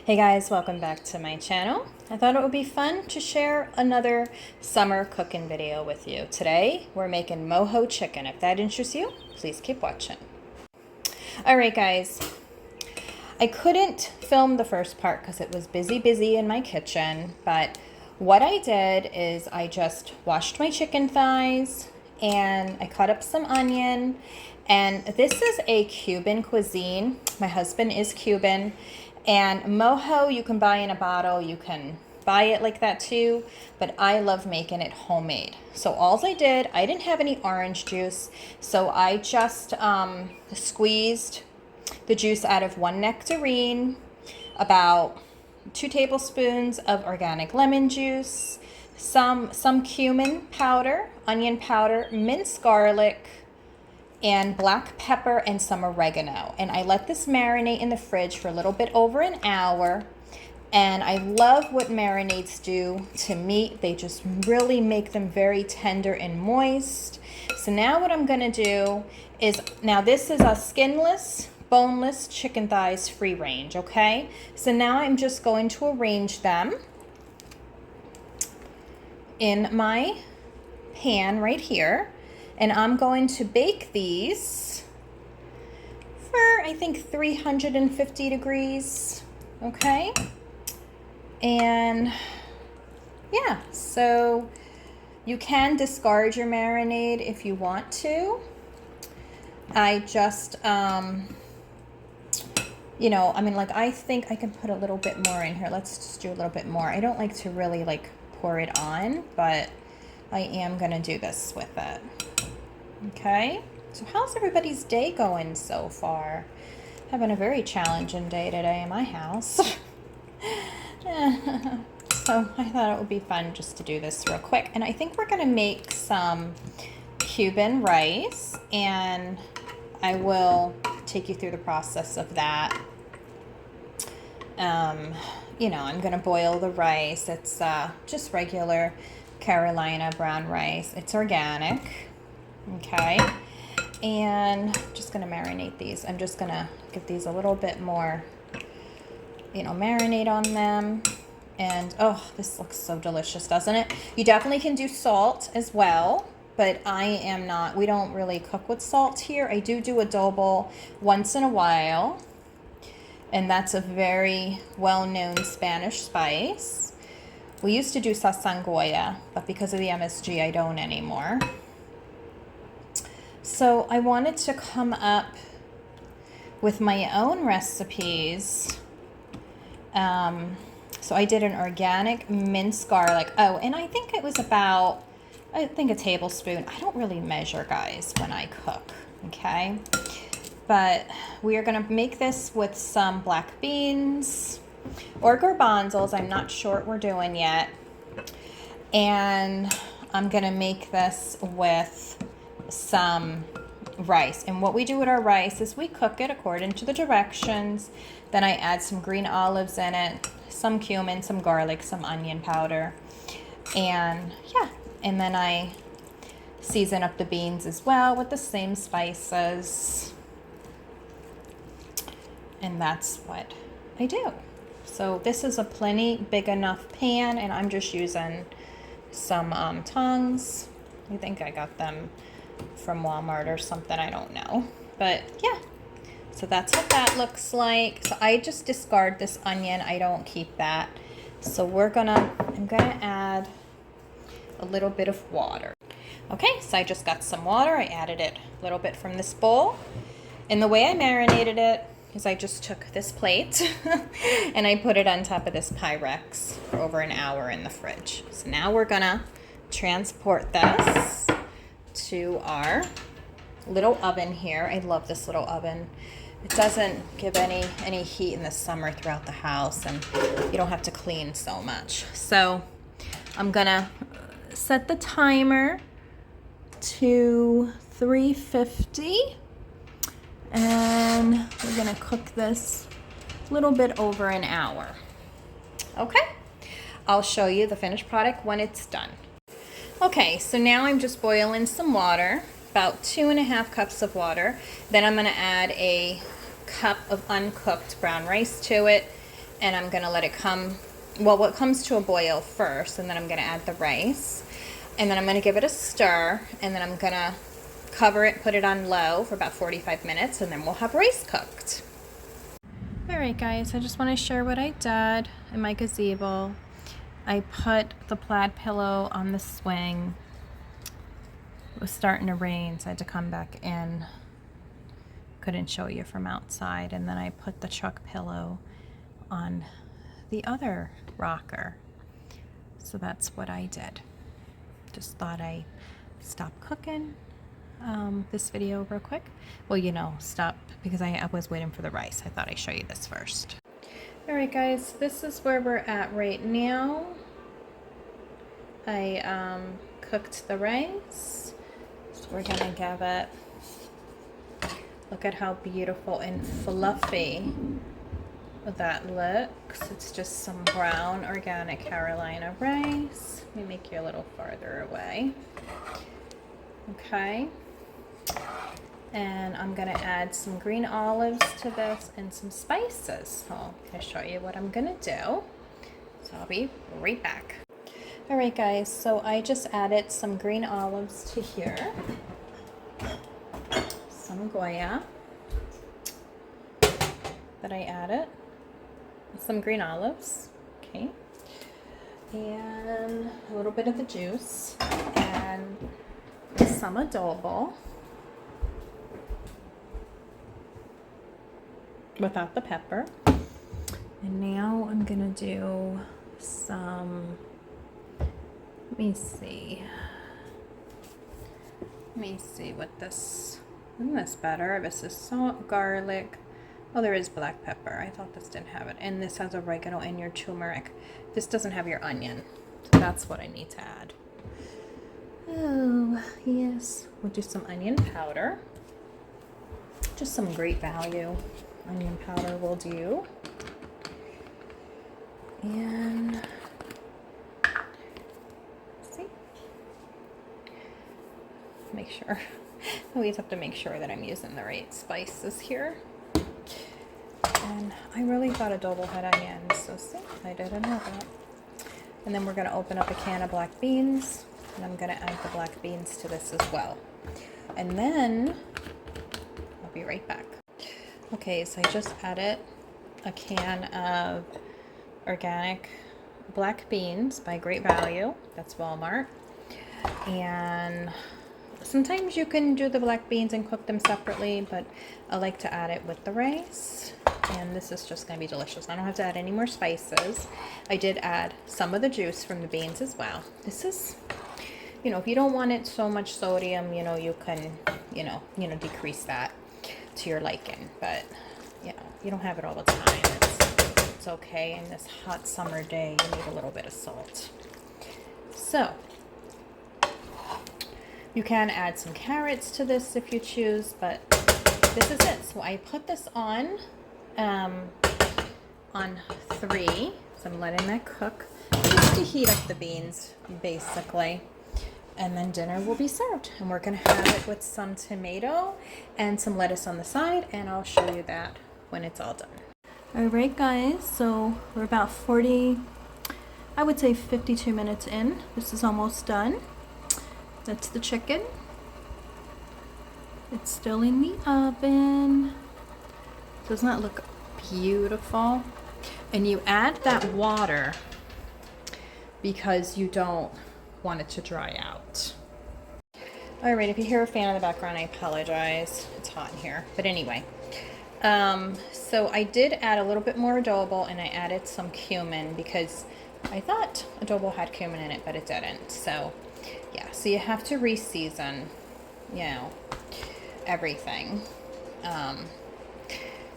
Hey guys, welcome back to my channel. I thought it would be fun to share another summer cooking video with you. Today, we're making Mojo chicken. If that interests you, please keep watching. All right, guys. I couldn't film the first part because it was busy in my kitchen, but what I did is I just washed my chicken thighs and I cut up some onion. And this is a Cuban cuisine. My husband is Cuban. And Mojo you can buy in a bottle. You can buy it like that too. But I love making it homemade. So all I did, I didn't have any orange juice. So I just squeezed the juice out of one nectarine, about 2 tablespoons of organic lemon juice, some cumin powder, onion powder, minced garlic, and black pepper and some oregano. And I let this marinate in the fridge for a little bit over an hour. And I love what marinades do to meat. They just really make them very tender and moist. So now what I'm gonna do is, now this is a skinless, boneless chicken thighs free range, okay? So now I'm just going to arrange them in my pan right here. And I'm going to bake these for, I think, 350 degrees, okay? And yeah, so you can discard your marinade if you want to. I just, you know, I mean, like, I think I can put a little bit more in here. Let's just do a little bit more. I don't like to really, like, pour it on, but I am going to do this with it. Okay, so how's everybody's day going so far? Having a very challenging day today in my house. So I thought it would be fun just to do this real quick. And I think we're going to make some Cuban rice, and I will take you through the process of that. You know, I'm going to boil the rice. It's just regular Carolina brown rice. It's organic. Okay, and I'm just going to marinate these. I'm just going to give these a little bit more, you know, marinate on them. And oh, this looks so delicious, doesn't it? You definitely can do salt as well, but I am not, we don't really cook with salt here. I do adobo once in a while, and that's a very well-known Spanish spice. We used to do sasangoya, but because of the MSG, I don't anymore. So I wanted to come up with my own recipes. So I did an organic minced garlic. Oh, and I think it was about, I think a tablespoon. I don't really measure, guys, when I cook, okay? But we are gonna make this with some black beans or garbanzos. I'm not sure what we're doing yet. And I'm gonna make this with some rice. And what we do with our rice is we cook it according to the directions. Then I add some green olives in it, some cumin, some garlic, some onion powder, and yeah, and then I season up the beans as well with the same spices, and that's what I do. So this is a plenty big enough pan, and I'm just using some tongs. I think I got them from Walmart or something, I don't know, but yeah, so that's what that looks like. So I just discard this onion, I don't keep that. So I'm gonna add a little bit of water. Okay, so I just got some water. I added it a little bit from this bowl, and the way I marinated it is I just took this plate and I put it on top of this Pyrex for over an hour in the fridge. So now we're gonna transport this to our little oven here. I love this little oven. It doesn't give any heat in the summer throughout the house, and you don't have to clean so much. So I'm gonna set the timer to 350, and we're gonna cook this a little bit over an hour. Okay, I'll show you the finished product when it's done. Okay, so now I'm just boiling some water, about 2.5 cups of water. Then I'm gonna add a cup of uncooked brown rice to it. and I'm gonna let it come, well, it comes to a boil first, and then I'm gonna add the rice, and then I'm gonna give it a stir, and then I'm gonna cover it, put it on low for about 45 minutes, and then we'll have rice cooked. All right, guys, I just want to share what I did in my gazebo. I put the plaid pillow on the swing. It was starting to rain, so I had to come back in. Couldn't show you from outside. And then I put the truck pillow on the other rocker. So that's what I did. Just thought I'd stop cooking this video real quick. Well, you know, stop because I was waiting for the rice. I thought I'd show you this first. All right, guys, this is where we're at right now. I cooked the rice. So we're gonna give it, look at how beautiful and fluffy that looks. It's just some brown organic Carolina rice. Let me make you a little farther away. Okay. And I'm gonna add some green olives to this and some spices. So I'm gonna show you what I'm gonna do. So I'll be right back. All right, guys, so I just added some green olives to here. Some Goya that I added. Some green olives, okay. And a little bit of the juice and some adobo. Without the pepper. And now I'm gonna do some, let me see what this, isn't this better? This is salt, garlic. Oh, there is black pepper. I thought this didn't have it. And this has oregano and your turmeric. This doesn't have your onion. So that's what I need to add. Oh, yes. We'll do some onion powder. Just some great value. Onion powder will do. And see, make sure. I always have to make sure that I'm using the right spices here. And I really thought adobo had onions, so see, I didn't know that. And then we're going to open up a can of black beans, and I'm going to add the black beans to this as well. And then I'll be right back. Okay, so I just added a can of organic black beans by Great Value. That's Walmart. And sometimes you can do the black beans and cook them separately, but I like to add it with the rice. And this is just going to be delicious. I don't have to add any more spices. I did add some of the juice from the beans as well. This is, you know, if you don't want it so much sodium, you know, you can, you know, decrease that to your liking, but you know, you don't have it all the time. It's okay. In this hot summer day, you need a little bit of salt. So you can add some carrots to this if you choose, but this is it. So I put this on 3, so I'm letting that cook just to heat up the beans, basically. And then dinner will be served, and we're gonna have it with some tomato and some lettuce on the side, and I'll show you that when it's all done. All right, guys, so we're about 40, I would say 52 minutes in. This is almost done. That's the chicken. It's still in the oven. Doesn't that look beautiful? And you add that water because you don't want it to dry out. All right, if you hear a fan in the background, I apologize. It's hot in here. But anyway, so I did add a little bit more adobo, and I added some cumin because I thought adobo had cumin in it, but it didn't. So yeah, so you have to re-season, you know, everything.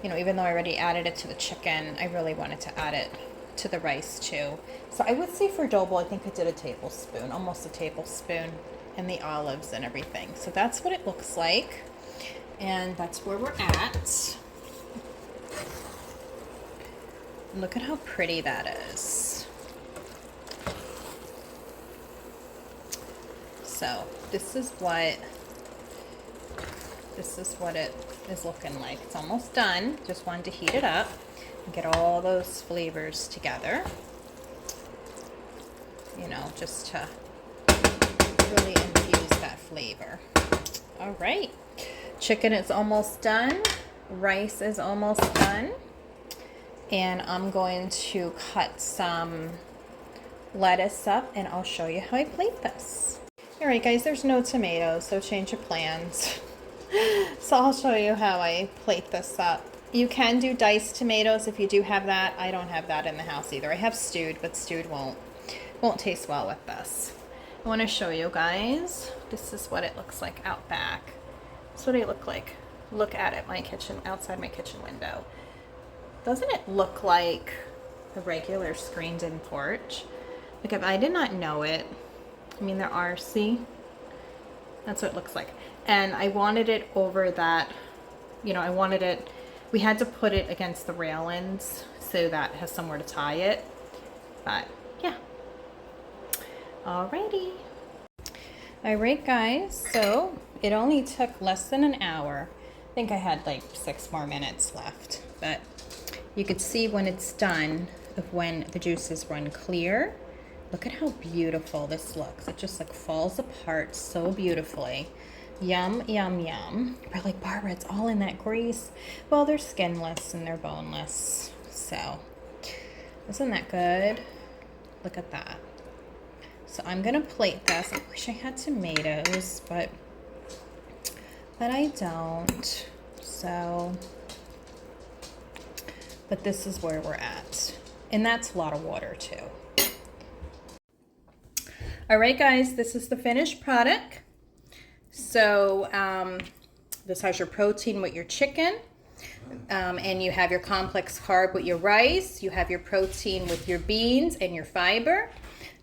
You know, even though I already added it to the chicken, I really wanted to add it to the rice too. So I would say for adobo, I think I did a tablespoon, almost a tablespoon, and the olives and everything. So that's what it looks like, and that's where we're at. Look at how pretty that is. So this is what it is looking like. It's almost done. Just wanted to heat it up. Get all those flavors together. You know, just to really infuse that flavor. All right. Chicken is almost done. Rice is almost done. And I'm going to cut some lettuce up and I'll show you how I plate this. All right, guys, there's no tomatoes, so change your plans. So I'll show you how I plate this up. You can do diced tomatoes if you do have that. I don't have that in the house either. I have stewed, but stewed won't taste well with this. I want to show you guys. This is what it looks like out back. That's what I look like. Look at it, my kitchen, outside my kitchen window. Doesn't it look like a regular screened-in porch? Like, if I did not know it, I mean, there are, see? That's what it looks like. And I wanted it over that, you know, I wanted it, we had to put it against the railings so that it has somewhere to tie it. But, yeah. Alrighty. Alright, guys, so it only took less than an hour. I think I had like 6 more minutes left, but you could see when it's done of when the juices run clear. Look at how beautiful this looks. It just like falls apart so beautifully. Yum, yum, yum. But like, Barbara, it's all in that grease. Well, they're skinless and they're boneless. So, isn't that good? Look at that. So I'm gonna plate this. I wish I had tomatoes, but I don't. So, but this is where we're at. And that's a lot of water too. All right, guys, this is the finished product. So this has your protein with your chicken, and you have your complex carb with your rice. You have your protein with your beans and your fiber.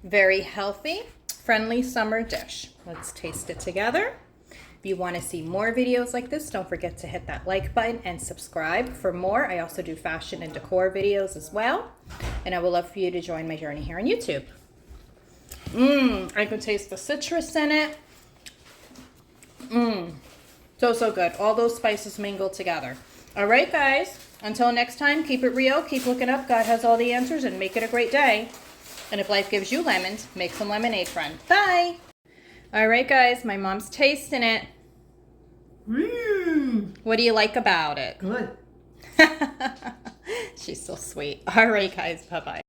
Very healthy, friendly summer dish. Let's taste it together. If you want to see more videos like this, don't forget to hit that like button and subscribe for more. I also do fashion and decor videos as well. And I would love for you to join my journey here on YouTube. I can taste the citrus in it. So good. All those spices mingled together. All right, guys. Until next time, keep it real. Keep looking up. God has all the answers, and make it a great day. And if life gives you lemons, make some lemonade, friend. Bye. All right, guys. My mom's tasting it. What do you like about it? Good. She's so sweet. All right, guys. Bye-bye.